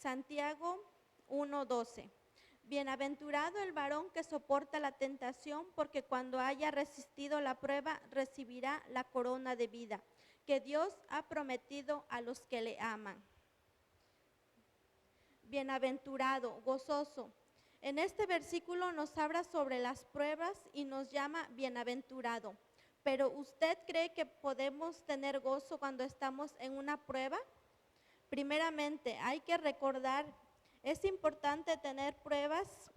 Santiago 1:12. Bienaventurado el varón que soporta la tentación, porque cuando haya resistido la prueba, recibirá la corona de vida que Dios ha prometido a los que le aman. Bienaventurado, gozoso. En este versículo nos habla sobre las pruebas y nos llama bienaventurado. Pero ¿usted cree que podemos tener gozo cuando estamos en una prueba? Primeramente, hay que recordar, es importante tener pruebas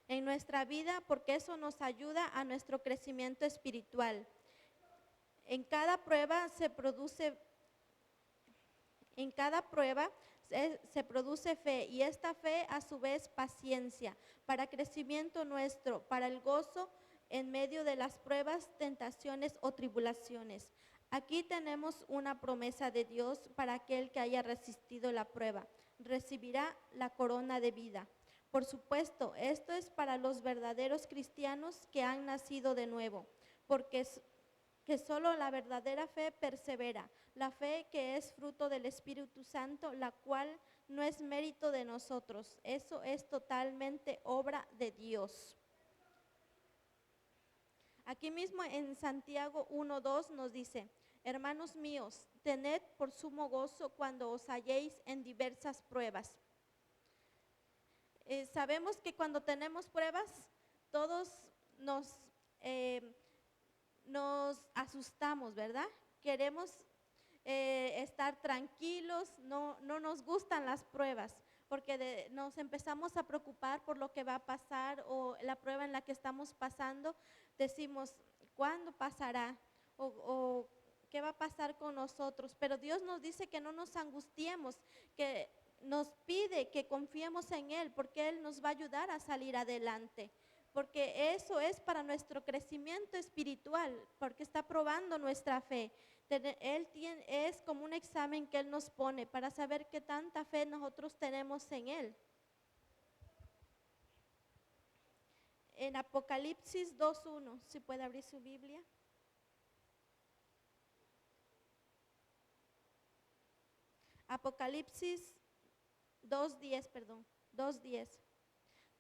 en nuestra vida porque eso nos ayuda a nuestro crecimiento espiritual. En cada prueba se produce fe, y esta fe a su vez paciencia, para crecimiento nuestro, para el gozo en medio de las pruebas, tentaciones o tribulaciones. Aquí tenemos una promesa de Dios para aquel que haya resistido la prueba. Recibirá la corona de vida. Por supuesto, esto es para los verdaderos cristianos que han nacido de nuevo, porque que solo la verdadera fe persevera, la fe que es fruto del Espíritu Santo, la cual no es mérito de nosotros, eso es totalmente obra de Dios. Aquí mismo en Santiago 1:2 nos dice: hermanos míos, tened por sumo gozo cuando os halléis en diversas pruebas. Sabemos que cuando tenemos pruebas, todos nos asustamos, ¿verdad? Queremos estar tranquilos, no nos gustan las pruebas, porque nos empezamos a preocupar por lo que va a pasar o la prueba en la que estamos pasando. Decimos, ¿cuándo pasará? O ¿qué va a pasar con nosotros? Pero Dios nos dice que no nos angustiemos, que nos pide que confiemos en Él, porque Él nos va a ayudar a salir adelante. Porque eso es para nuestro crecimiento espiritual, porque está probando nuestra fe. Es como un examen que Él nos pone para saber qué tanta fe nosotros tenemos en Él. En Apocalipsis 2:1, si puede abrir su Biblia. Apocalipsis 2:10.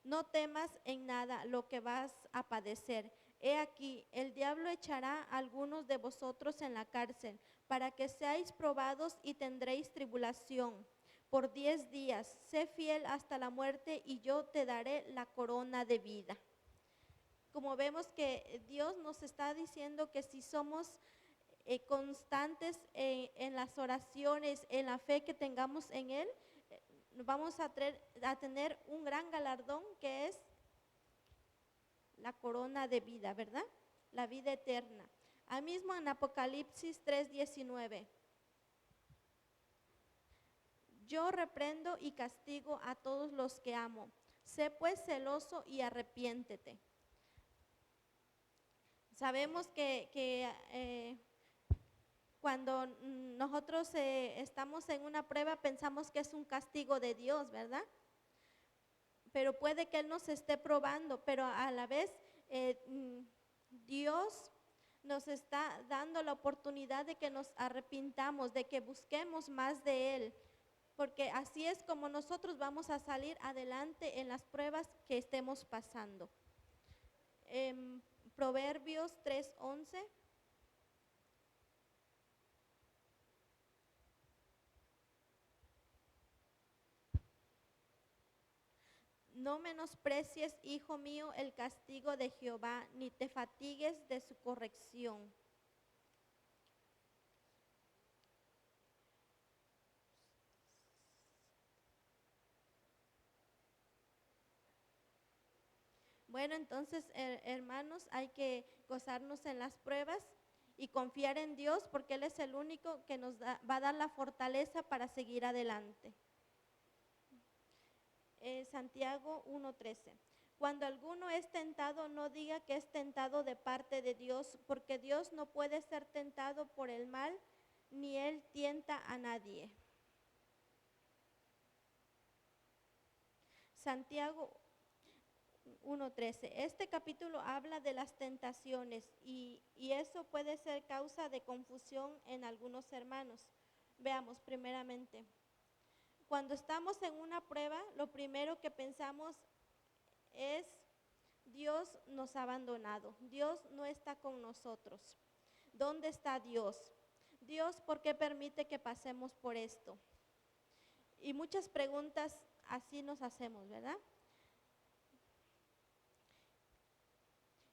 No temas en nada lo que vas a padecer. He aquí, el diablo echará a algunos de vosotros en la cárcel, para que seáis probados y tendréis tribulación. Por 10 días, sé fiel hasta la muerte y yo te daré la corona de vida. Como vemos que Dios nos está diciendo que si somos constantes en las oraciones, en la fe que tengamos en Él, vamos a tener un gran galardón que es la corona de vida, ¿verdad? La vida eterna. Ahí mismo en Apocalipsis 3:19. Yo reprendo y castigo a todos los que amo. Sé pues celoso y arrepiéntete. Sabemos que cuando nosotros estamos en una prueba pensamos que es un castigo de Dios, ¿verdad? Pero puede que Él nos esté probando, pero a la vez Dios nos está dando la oportunidad de que nos arrepintamos, de que busquemos más de Él, porque así es como nosotros vamos a salir adelante en las pruebas que estemos pasando. Proverbios 3:11. No menosprecies, hijo mío, el castigo de Jehová, ni te fatigues de su corrección. Bueno, entonces, hermanos, hay que gozarnos en las pruebas y confiar en Dios, porque Él es el único que nos va a dar la fortaleza para seguir adelante. Santiago 1:13. Cuando alguno es tentado, no diga que es tentado de parte de Dios, porque Dios no puede ser tentado por el mal, ni Él tienta a nadie. Santiago 1:13. Este capítulo habla de las tentaciones y eso puede ser causa de confusión en algunos hermanos. Veamos primeramente. Cuando estamos en una prueba, lo primero que pensamos es, Dios nos ha abandonado, Dios no está con nosotros. ¿Dónde está Dios? Dios, ¿por qué permite que pasemos por esto? Y muchas preguntas así nos hacemos, ¿verdad?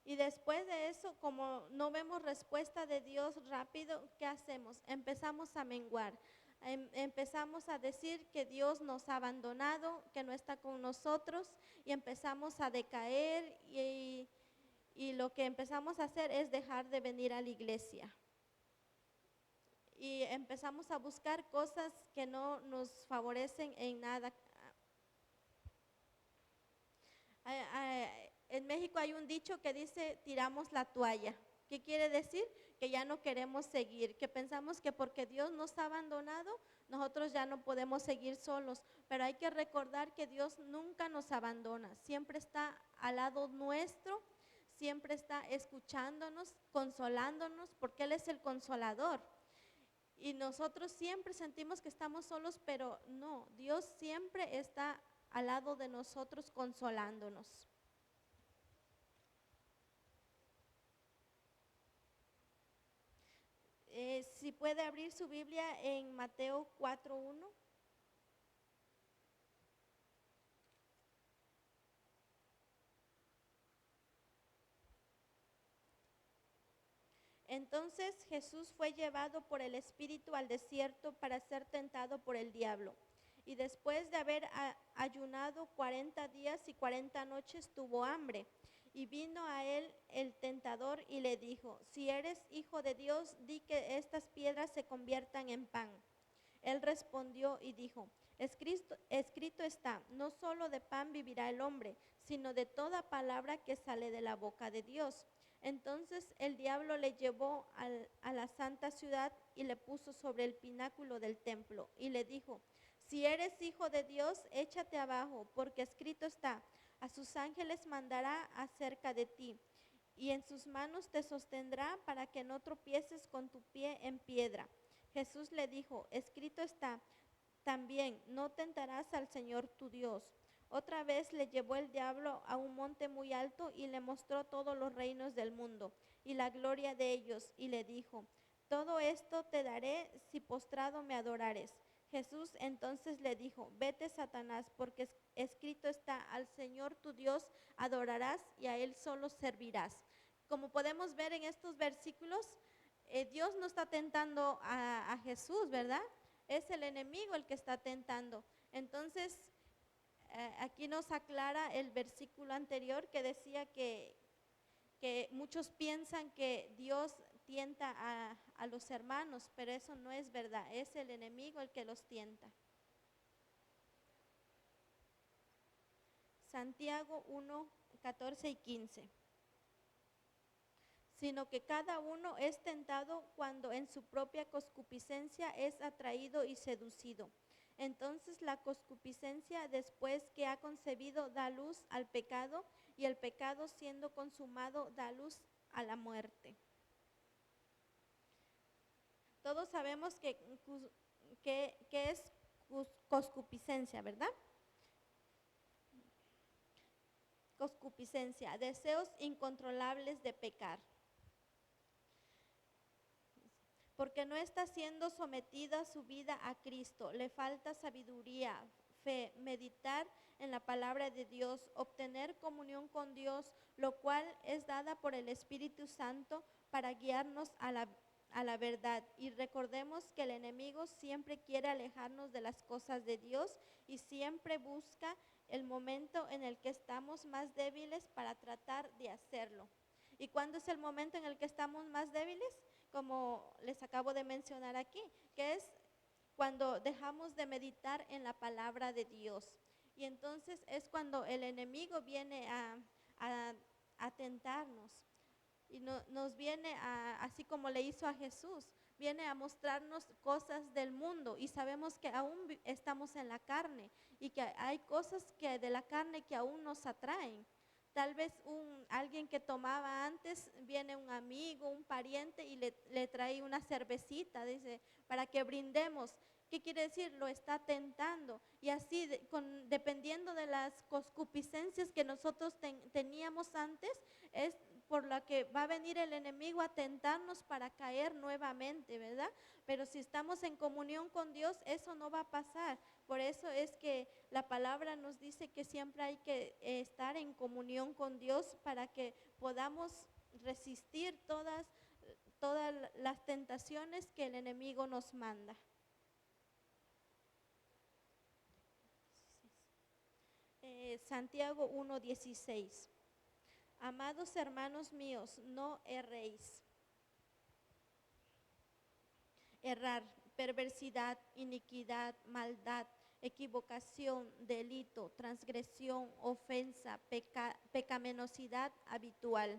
Y después de eso, como no vemos respuesta de Dios rápido, ¿qué hacemos? Empezamos a menguar. Empezamos a decir que Dios nos ha abandonado, que no está con nosotros, y empezamos a decaer y lo que empezamos a hacer es dejar de venir a la iglesia. Y empezamos a buscar cosas que no nos favorecen en nada. En México hay un dicho que dice, tiramos la toalla. ¿Qué quiere decir? Que ya no queremos seguir, que pensamos que porque Dios nos ha abandonado, nosotros ya no podemos seguir solos. Pero hay que recordar que Dios nunca nos abandona, siempre está al lado nuestro, siempre está escuchándonos, consolándonos, porque Él es el consolador. Y nosotros siempre sentimos que estamos solos, pero no, Dios siempre está al lado de nosotros consolándonos. Si puede abrir su Biblia en Mateo 4:1. Entonces Jesús fue llevado por el Espíritu al desierto para ser tentado por el diablo. Y después de haber ayunado 40 días y 40 noches, tuvo hambre. Y vino a él el tentador y le dijo, si eres hijo de Dios, di que estas piedras se conviertan en pan. Él respondió y dijo, escrito está, no solo de pan vivirá el hombre, sino de toda palabra que sale de la boca de Dios. Entonces el diablo le llevó a la santa ciudad y le puso sobre el pináculo del templo y le dijo, si eres hijo de Dios, échate abajo, porque escrito está, a sus ángeles mandará acerca de ti, y en sus manos te sostendrá para que no tropieces con tu pie en piedra. Jesús le dijo, escrito está, también no tentarás al Señor tu Dios. Otra vez le llevó el diablo a un monte muy alto y le mostró todos los reinos del mundo y la gloria de ellos, y le dijo, todo esto te daré si postrado me adorares. Jesús entonces le dijo, vete Satanás, porque escrito está, al Señor tu Dios adorarás y a Él solo servirás. Como podemos ver en estos versículos, Dios no está tentando a Jesús, ¿verdad? Es el enemigo el que está tentando. Entonces, aquí nos aclara el versículo anterior que decía que muchos piensan que Dios tienta a los hermanos, pero eso no es verdad, es el enemigo el que los tienta. Santiago 1, 14 y 15. Sino que cada uno es tentado cuando en su propia concupiscencia es atraído y seducido. Entonces la concupiscencia, después que ha concebido, da luz al pecado, y el pecado, siendo consumado, da luz a la muerte. Todos sabemos que es concupiscencia, ¿verdad? Concupiscencia, deseos incontrolables de pecar. Porque no está siendo sometida su vida a Cristo, le falta sabiduría, fe, meditar en la palabra de Dios, obtener comunión con Dios, lo cual es dada por el Espíritu Santo para guiarnos a la verdad. Y recordemos que el enemigo siempre quiere alejarnos de las cosas de Dios y siempre busca el momento en el que estamos más débiles para tratar de hacerlo. ¿Y cuándo es el momento en el que estamos más débiles? Como les acabo de mencionar aquí, que es cuando dejamos de meditar en la palabra de Dios. Y entonces es cuando el enemigo viene a tentarnos y nos viene así como le hizo a Jesús, viene a mostrarnos cosas del mundo y sabemos que aún estamos en la carne y que hay cosas que de la carne que aún nos atraen. Tal vez alguien que tomaba antes, viene un amigo, un pariente y le trae una cervecita, dice, para que brindemos. ¿Qué quiere decir? Lo está tentando. Y así, dependiendo de las concupiscencias que nosotros teníamos antes, es por la que va a venir el enemigo a tentarnos para caer nuevamente, ¿verdad? Pero si estamos en comunión con Dios, eso no va a pasar. Por eso es que la palabra nos dice que siempre hay que estar en comunión con Dios para que podamos resistir todas las tentaciones que el enemigo nos manda. Santiago 1:16. Amados hermanos míos, no erréis. Errar, perversidad, iniquidad, maldad, equivocación, delito, transgresión, ofensa, pecaminosidad habitual.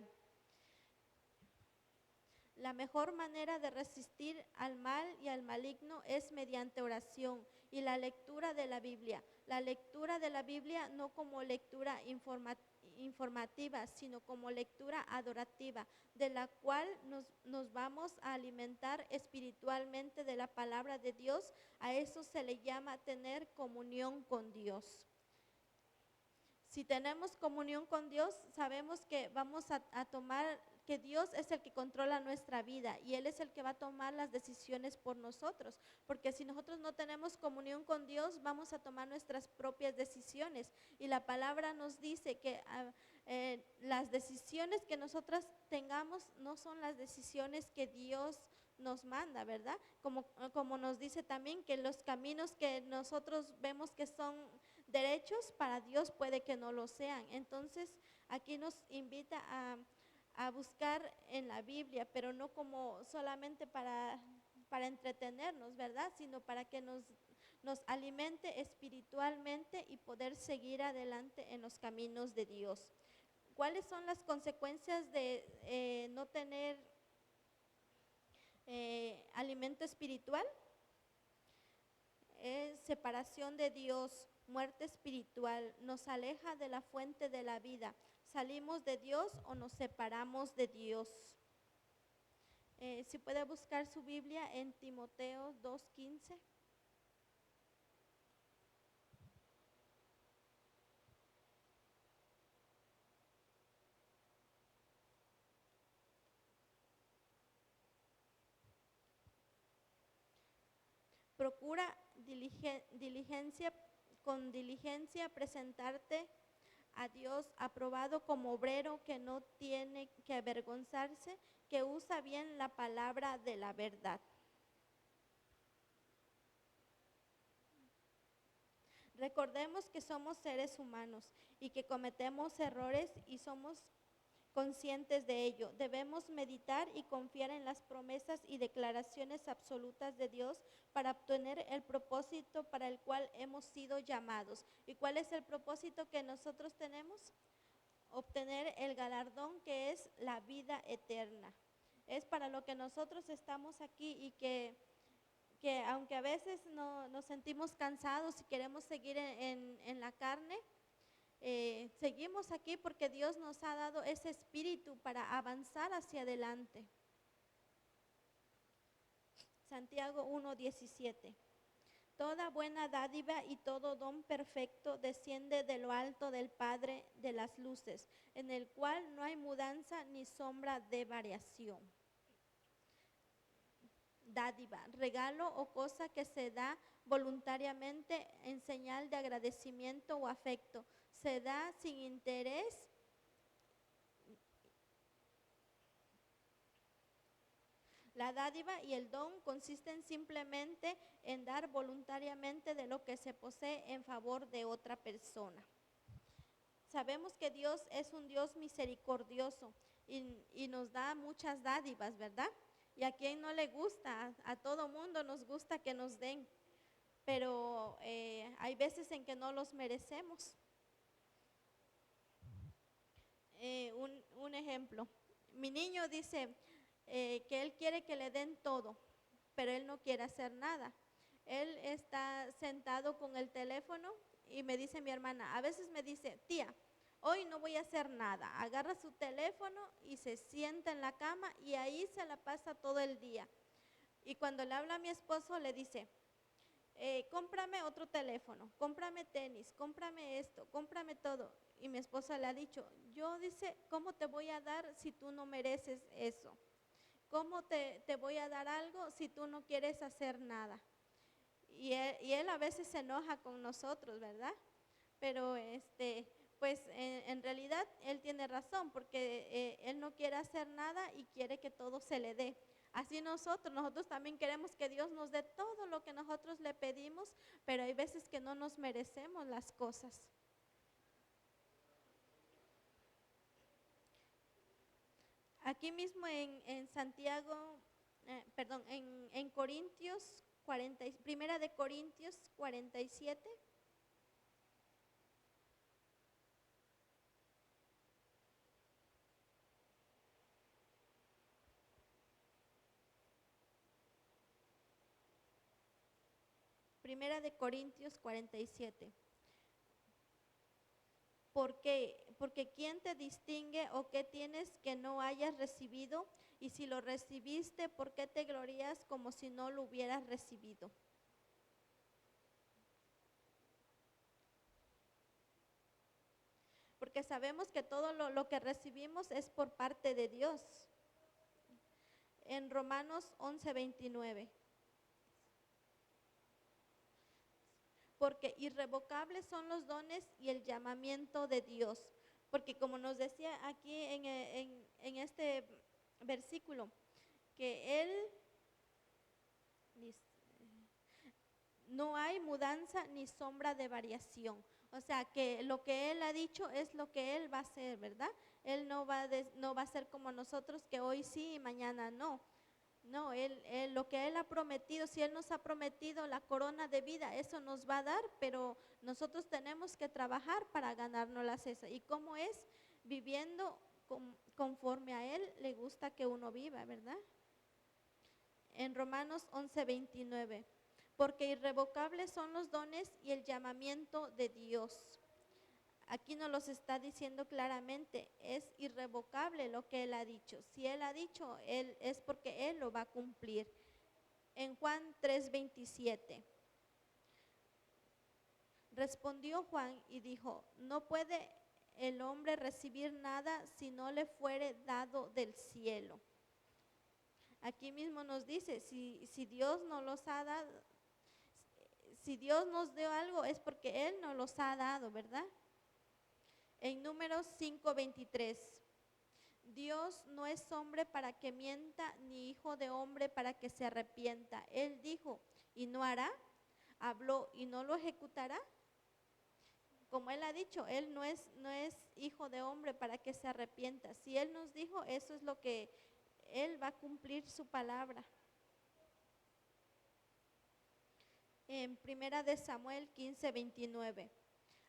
La mejor manera de resistir al mal y al maligno es mediante oración y la lectura de la Biblia. La lectura de la Biblia no como lectura informativa, sino como lectura adorativa, de la cual nos vamos a alimentar espiritualmente de la palabra de Dios. A eso se le llama tener comunión con Dios. Si tenemos comunión con Dios, sabemos que vamos a tomar, que Dios es el que controla nuestra vida y Él es el que va a tomar las decisiones por nosotros. Porque si nosotros no tenemos comunión con Dios, vamos a tomar nuestras propias decisiones. Y la palabra nos dice que las decisiones que nosotras tengamos no son las decisiones que Dios nos manda, ¿verdad? Como nos dice también que los caminos que nosotros vemos que son derechos, para Dios puede que no lo sean. Entonces, aquí nos invita a buscar en la Biblia, pero no como solamente para entretenernos, ¿verdad? Sino para que nos alimente espiritualmente y poder seguir adelante en los caminos de Dios. ¿Cuáles son las consecuencias de no tener alimento espiritual? Es separación de Dios, muerte espiritual, nos aleja de la fuente de la vida. ¿Salimos de Dios o nos separamos de Dios? Si puede buscar su Biblia en Timoteo 2:15. Procura con diligencia presentarte a Dios aprobado como obrero que no tiene que avergonzarse, que usa bien la palabra de la verdad. Recordemos que somos seres humanos y que cometemos errores y somos conscientes de ello. Debemos meditar y confiar en las promesas y declaraciones absolutas de Dios para obtener el propósito para el cual hemos sido llamados. ¿Y cuál es el propósito que nosotros tenemos? Obtener el galardón que es la vida eterna. Es para lo que nosotros estamos aquí y que aunque a veces nos sentimos cansados y queremos seguir en la carne, seguimos aquí porque Dios nos ha dado ese espíritu para avanzar hacia adelante. Santiago 1:17. Toda buena dádiva y todo don perfecto desciende de lo alto del Padre de las luces, en el cual no hay mudanza ni sombra de variación. Dádiva, regalo o cosa que se da voluntariamente en señal de agradecimiento o afecto. Se da sin interés. La dádiva y el don consisten simplemente en dar voluntariamente de lo que se posee en favor de otra persona. Sabemos que Dios es un Dios misericordioso y nos da muchas dádivas, ¿verdad? Y a quien no le gusta, a todo mundo nos gusta que nos den, pero hay veces en que no los merecemos. Un ejemplo, mi niño dice que él quiere que le den todo, pero él no quiere hacer nada. Él está sentado con el teléfono y me dice mi hermana, a veces me dice, tía, hoy no voy a hacer nada. Agarra su teléfono y se sienta en la cama y ahí se la pasa todo el día. Y cuando le habla a mi esposo le dice, cómprame otro teléfono, cómprame tenis, cómprame esto, cómprame todo. Y mi esposa le ha dicho, yo dice, ¿cómo te voy a dar si tú no mereces eso? ¿Cómo te voy a dar algo si tú no quieres hacer nada? Y él a veces se enoja con nosotros, ¿verdad? Pero pues en realidad él tiene razón porque él no quiere hacer nada y quiere que todo se le dé. Así nosotros también queremos que Dios nos dé todo lo que nosotros le pedimos, pero hay veces que no nos merecemos las cosas. Aquí mismo en Santiago, perdón, en Corintios 40, Primera de Corintios 47. Primera de Corintios 47. Porque ¿quién te distingue o qué tienes que no hayas recibido? Y si lo recibiste, ¿por qué te glorías como si no lo hubieras recibido? Porque sabemos que todo lo que recibimos es por parte de Dios. En Romanos 11:29. Porque irrevocables son los dones y el llamamiento de Dios. Porque como nos decía aquí en este versículo, que Él no hay mudanza ni sombra de variación. O sea, que lo que Él ha dicho es lo que Él va a hacer, ¿verdad? Él no va a ser como nosotros, que hoy sí y mañana no. No, lo que Él ha prometido, si Él nos ha prometido la corona de vida, eso nos va a dar, pero nosotros tenemos que trabajar para ganárnoslas esa. ¿Y cómo es? Viviendo conforme a Él le gusta que uno viva, ¿verdad? En Romanos 11:29. Porque irrevocables son los dones y el llamamiento de Dios. Aquí nos los está diciendo claramente, es irrevocable lo que Él ha dicho. Si Él ha dicho, es porque Él lo va a cumplir. En Juan 3:27, respondió Juan y dijo, no puede el hombre recibir nada si no le fuere dado del cielo. Aquí mismo nos dice, si Dios nos los ha dado, si Dios nos dio algo es porque Él nos los ha dado, ¿verdad? En Números 5:23, Dios no es hombre para que mienta, ni hijo de hombre para que se arrepienta. Él dijo, y no hará, habló y no lo ejecutará. Como Él ha dicho, Él no es hijo de hombre para que se arrepienta. Si Él nos dijo, eso es lo que Él va a cumplir su palabra. En Primera de Samuel 15:29,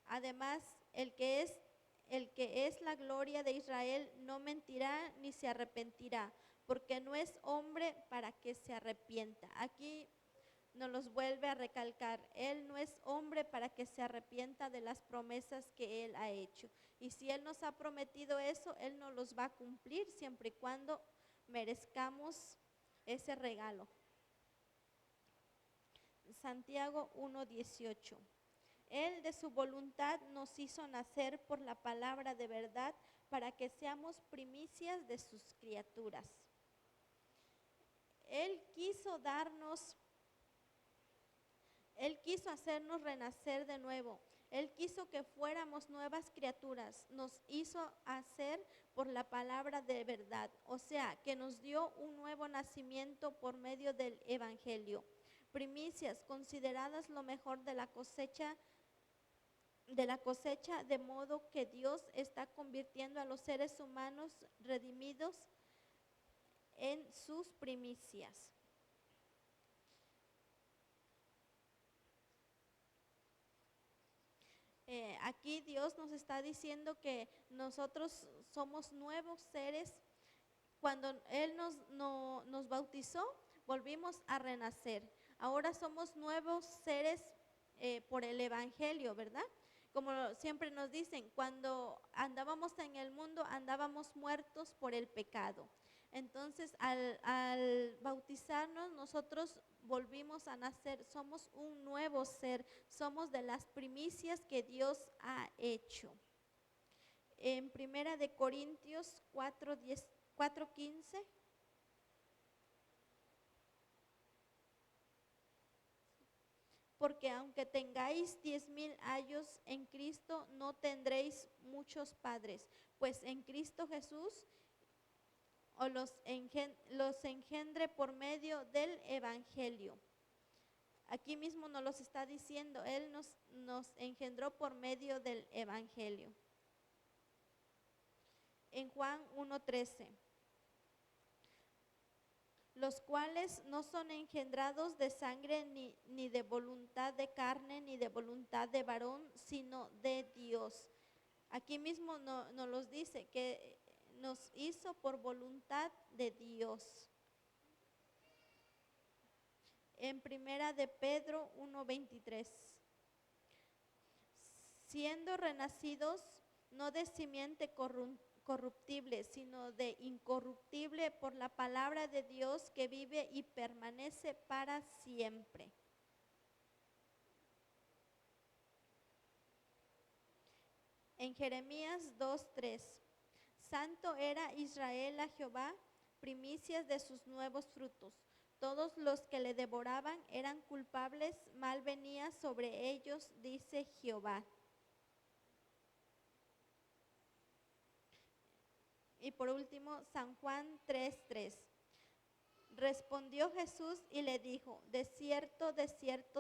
además, el que es la gloria de Israel no mentirá ni se arrepentirá, porque no es hombre para que se arrepienta. Aquí nos los vuelve a recalcar, Él no es hombre para que se arrepienta de las promesas que Él ha hecho. Y si Él nos ha prometido eso, Él nos los va a cumplir siempre y cuando merezcamos ese regalo. Santiago 1:18. Él de su voluntad nos hizo nacer por la palabra de verdad para que seamos primicias de sus criaturas. Él quiso hacernos renacer de nuevo. Él quiso que fuéramos nuevas criaturas. Nos hizo hacer por la palabra de verdad. O sea, que nos dio un nuevo nacimiento por medio del evangelio. Primicias consideradas lo mejor de la cosecha, de modo que Dios está convirtiendo a los seres humanos redimidos en sus primicias. Aquí Dios nos está diciendo que nosotros somos nuevos seres. Cuando Él nos bautizó, volvimos a renacer. Ahora somos nuevos seres por el evangelio, ¿verdad? Como siempre nos dicen, cuando andábamos en el mundo, andábamos muertos por el pecado. Entonces, al bautizarnos, nosotros volvimos a nacer, somos un nuevo ser, somos de las primicias que Dios ha hecho. En Primera de Corintios 4:15. Porque aunque tengáis 10,000 años en Cristo, no tendréis muchos padres, pues en Cristo Jesús los engendre por medio del Evangelio. Aquí mismo nos los está diciendo, Él nos engendró por medio del Evangelio. En Juan 1:13. Los cuales no son engendrados de sangre, ni de voluntad de carne, ni de voluntad de varón, sino de Dios. Aquí mismo nos los dice, que nos hizo por voluntad de Dios. En Primera de Pedro 1:23. Siendo renacidos, no de simiente corruptible, sino de incorruptible, por la palabra de Dios que vive y permanece para siempre. En Jeremías 2:3. Santo era Israel a Jehová, primicias de sus nuevos frutos. Todos los que le devoraban eran culpables, mal venía sobre ellos, dice Jehová. Y por último, San Juan 3:3. Respondió Jesús y le dijo, de cierto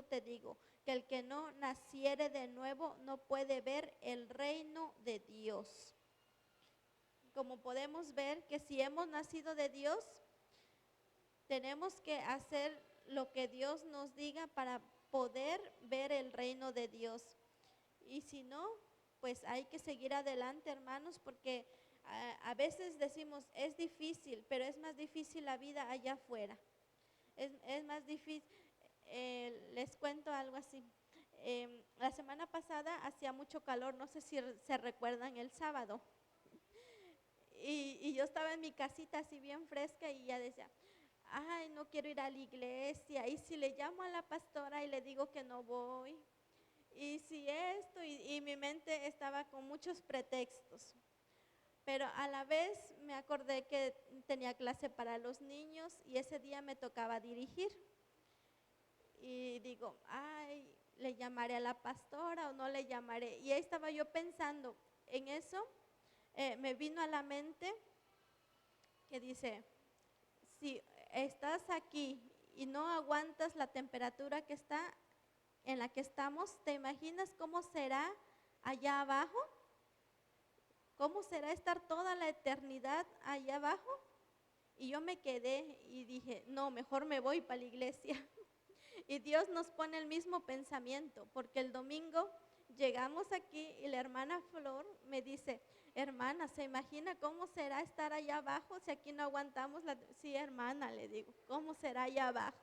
te digo, que el que no naciere de nuevo no puede ver el reino de Dios. Como podemos ver que si hemos nacido de Dios, tenemos que hacer lo que Dios nos diga para poder ver el reino de Dios. Y si no, pues hay que seguir adelante, hermanos, porque a veces decimos, es difícil, pero es más difícil la vida allá afuera. Es más difícil. Les cuento algo así. La semana pasada hacía mucho calor, no sé si se recuerdan, el sábado. Y yo estaba en mi casita así bien fresca y ya decía, ay, no quiero ir a la iglesia. Y si le llamo a la pastora y le digo que no voy. Y si esto, y mi mente estaba con muchos pretextos. Pero a la vez me acordé que tenía clase para los niños y ese día me tocaba dirigir. Y digo, ay, ¿le llamaré a la pastora o no le llamaré? Y ahí estaba yo pensando en eso. Me vino a la mente que dice, si estás aquí y no aguantas la temperatura que está en la que estamos, ¿te imaginas cómo será allá abajo? ¿Cómo será estar toda la eternidad allá abajo? Y yo me quedé y dije, no, mejor me voy para la iglesia. Y Dios nos pone el mismo pensamiento, porque el domingo llegamos aquí y la hermana Flor me dice, hermana, ¿se imagina cómo será estar allá abajo si aquí no aguantamos la... Sí, hermana, le digo, ¿cómo será allá abajo?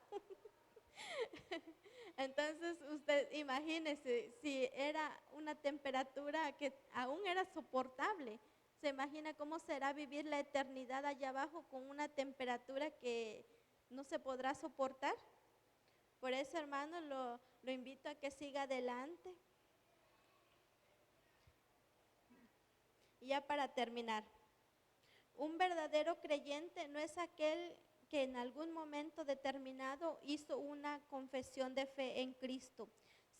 Entonces usted imagínese, si era una temperatura que aún era soportable, ¿se imagina cómo será vivir la eternidad allá abajo con una temperatura que no se podrá soportar? Por eso, hermano, lo invito a que siga adelante. Y ya para terminar, un verdadero creyente no es aquel que en algún momento determinado hizo una confesión de fe en Cristo,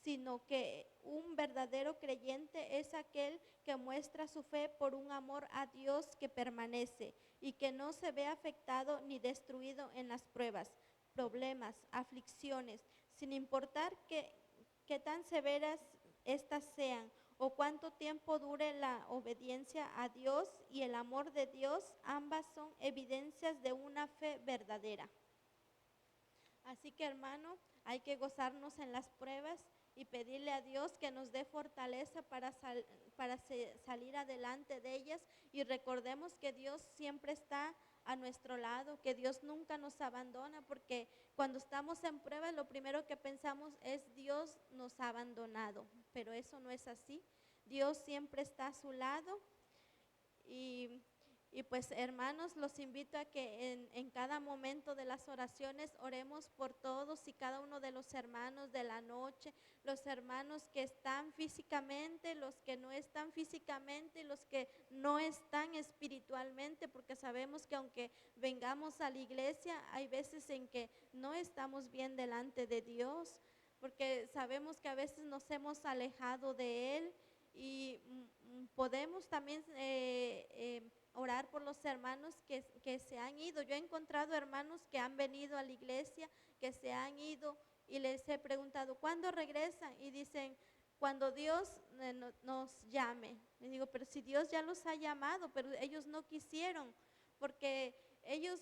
sino que un verdadero creyente es aquel que muestra su fe por un amor a Dios que permanece y que no se ve afectado ni destruido en las pruebas, problemas, aflicciones, sin importar qué tan severas éstas sean o cuánto tiempo dure la obediencia a Dios y el amor de Dios. Ambas son evidencias de una fe verdadera. Así que, hermano, hay que gozarnos en las pruebas y pedirle a Dios que nos dé fortaleza para salir adelante de ellas, y recordemos que Dios siempre está a nuestro lado, que Dios nunca nos abandona, porque cuando estamos en pruebas lo primero que pensamos es Dios nos ha abandonado, pero eso no es así. Dios siempre está a su lado y Y pues hermanos, los invito a que en cada momento de las oraciones oremos por todos y cada uno de los hermanos de la noche, los hermanos que están físicamente, los que no están físicamente, los que no están espiritualmente, porque sabemos que aunque vengamos a la iglesia, hay veces en que no estamos bien delante de Dios, porque sabemos que a veces nos hemos alejado de Él y podemos también orar por los hermanos que se han ido. Yo he encontrado hermanos que han venido a la iglesia, que se han ido y les he preguntado, ¿cuándo regresan? Y dicen, cuando Dios nos llame. Y digo, pero si Dios ya los ha llamado, pero ellos no quisieron, porque ellos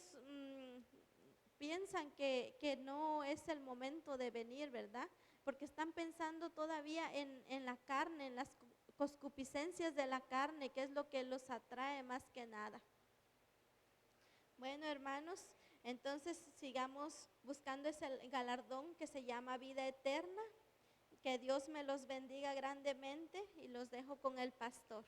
piensan que no es el momento de venir, ¿verdad? Porque están pensando todavía en la carne, en las concupiscencias de la carne, que es lo que los atrae más que nada. Bueno, hermanos, entonces sigamos buscando ese galardón que se llama vida eterna. Que Dios me los bendiga grandemente y los dejo con el pastor.